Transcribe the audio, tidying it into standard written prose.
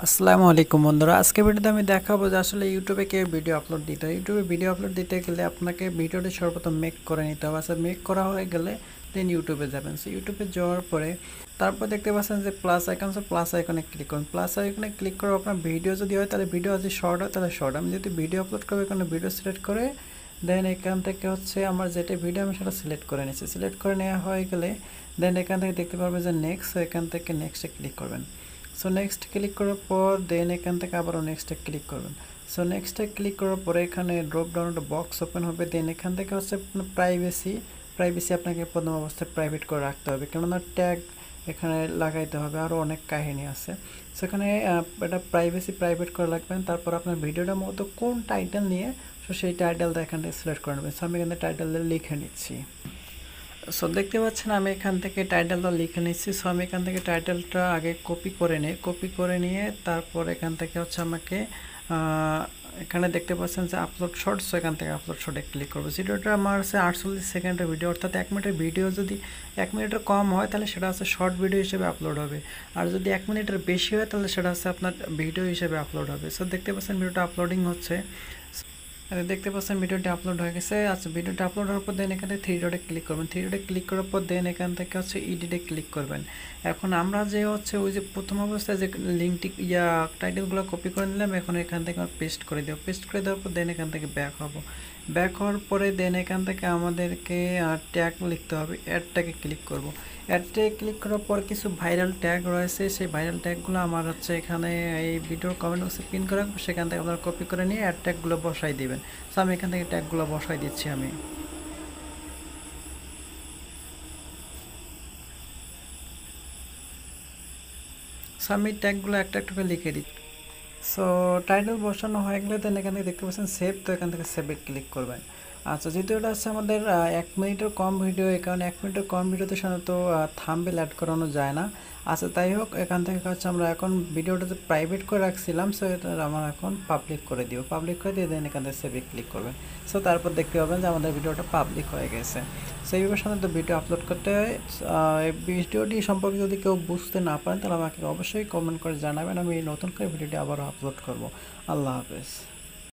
আসসালামু আলাইকুম বন্ধুরা, আজকে ভিডিওতে আমি দেখাবো যে আসলে ইউটিউবে কে ভিডিও আপলোড দিতে হয়। ইউটিউবে ভিডিও আপলোড দিতে গেলে আপনাকে ভিডিওটি সর্বপ্রথম মেক করে নিতে হবে। আচ্ছা, মেক করা হয়ে গেলে দেন ইউটিউবে যাবেন। সো ইউটিউবে যাওয়ার পরে তারপর দেখতে পাচ্ছেন যে প্লাস আইকন, সো প্লাস আইকনে ক্লিক করুন। প্লাস আইকনে ক্লিক করে আপনার ভিডিও যদি হয় তাহলে ভিডিও, যদি শর্ট হয় তাহলে শর্ট। আমি যদি ভিডিও আপলোড করবো এখানে ভিডিও সিলেক্ট করে দেন এখান থেকে আমার যেটা ভিডিও আমি সেটা সিলেক্ট করে নিচ্ছি। সিলেক্ট করে নেওয়া হয়ে গেলে দেন এখান থেকে দেখতে পারবেন যে নেক্সট, এখান থেকে নেক্সটে ক্লিক করবেন। সো নেক্সট ক্লিক করার পর দেন এখান থেকে আবারও নেক্সটে ক্লিক করবেন। সো নেক্সটে ক্লিক করার পরে এখানে ড্রপ ডাউন একটা বক্স ওপেন হবে। দেন এখান থেকে প্রাইভেসি আপনাকে প্রথম অবস্থায় প্রাইভেট করে রাখতে হবে, কেননা ট্যাগ এখানে লাগাইতে হবে, আরও অনেক কাহিনী আছে। সেখানে এটা প্রাইভেট করে রাখবেন। তারপর আপনার ভিডিওটার মতো কোন টাইটেল নিয়ে, সো সেই টাইটেলটা এখান থেকে সিলেক্ট করে নেবেন। সো আমি এখানে টাইটেলটা লিখে নিচ্ছি। সো দেখতে পাচ্ছেন আমি এখান থেকে টাইটেলটা লিখে নিচ্ছি। সো আমি এখান থেকে টাইটেলটা আগে কপি করে নিয়ে তারপর এখান থেকে আমাকে এখানে দেখতে পাচ্ছেন যে আপলোড শর্ট। সো এখান থেকে আপলোড শর্টে ক্লিক করবো। ভিডিওটা আমার আছে 48 সেকেন্ডের ভিডিও, অর্থাৎ 1 মিনিটের ভিডিও যদি 1 মিনিটের কম হয় তাহলে সেটা শর্ট ভিডিও হিসেবে আপলোড হবে, আর যদি 1 মিনিটের বেশি হয় তাহলে সেটা আপনার ভিডিও হিসেবে আপলোড হবে। সো দেখতে পাচ্ছেন ভিডিওটা আপলোডিং হচ্ছে। দেখতে পাচ্ছেন ভিডিওটি আপলোড হয়ে গেছে। আচ্ছা, ভিডিওটি আপলোড হওয়ার পর দেন এখানে থ্রি ডটে ক্লিক করবেন। থ্রি ডটে ক্লিক করার পর দেন এখান থেকে এডিটে ক্লিক করবেন। এখন আমরা যে ওই যে প্রথম অবস্থায় যে লিঙ্কটি টাইটেলগুলো কপি করে নিলাম, এখন এখান থেকে পেস্ট করে দেবো। পেস্ট করে দেওয়ার পর দেন এখান থেকে ব্যাক হওয়ার পরে দেন এখান থেকে আমাদেরকে ট্যাগ লিখতে হবে। অ্যাড ট্যাগে ক্লিক করব। অ্যাড ট্যাগে ক্লিক করার পর কিছু ভাইরাল ট্যাগ রয়েছে, সেই ভাইরাল ট্যাগগুলো আমার এখানে এই ভিডিওর কমেন্ট বক্সে পিন করা, সেখান থেকে আপনারা কপি করে নিয়ে অ্যাড ট্যাগগুলো বসাই দিবেন। সো আমি এখান থেকে ট্যাগগুলো বসাই দিচ্ছি। আমি ট্যাগগুলো একটা একটা করে লিখে দিচ্ছি। সো টাইটেল বসানো হয়ে গেলে দেন এখান থেকে দেখতে পাচ্ছেন সেভ, তো এখান থেকে সেভে ক্লিক করবেন। আচ্ছা, যেহেতু এটা আমাদের 1 মিনিটের কম ভিডিও, এই কারণে 1 মিনিটের কম ভিডিওতে সাধারণত থাম্বনেল অ্যাড করানো যায় না। আচ্ছা, তাই হোক, এখান থেকে আমরা এখন ভিডিওটাতে প্রাইভেট করে রাখছিলাম, সো এটা আমরা এখন পাবলিক করে দিব। পাবলিক করে দিয়ে দেন এখান থেকে সেভে ক্লিক করবেন। সো তারপর দেখতে পাবেন যে আমাদের ভিডিওটা পাবলিক হয়ে গেছে। সো এইভাবে সাধারণত ভিডিও আপলোড করতে হয়। এই ভিডিওটি সম্পর্কে যদি কেউ বুঝতে না পারেন তাহলে আমাকে অবশ্যই কমেন্ট করে জানাবেন। আমি নতুন করে ভিডিওটি আবারও আপলোড করব। আল্লাহ হাফেজ।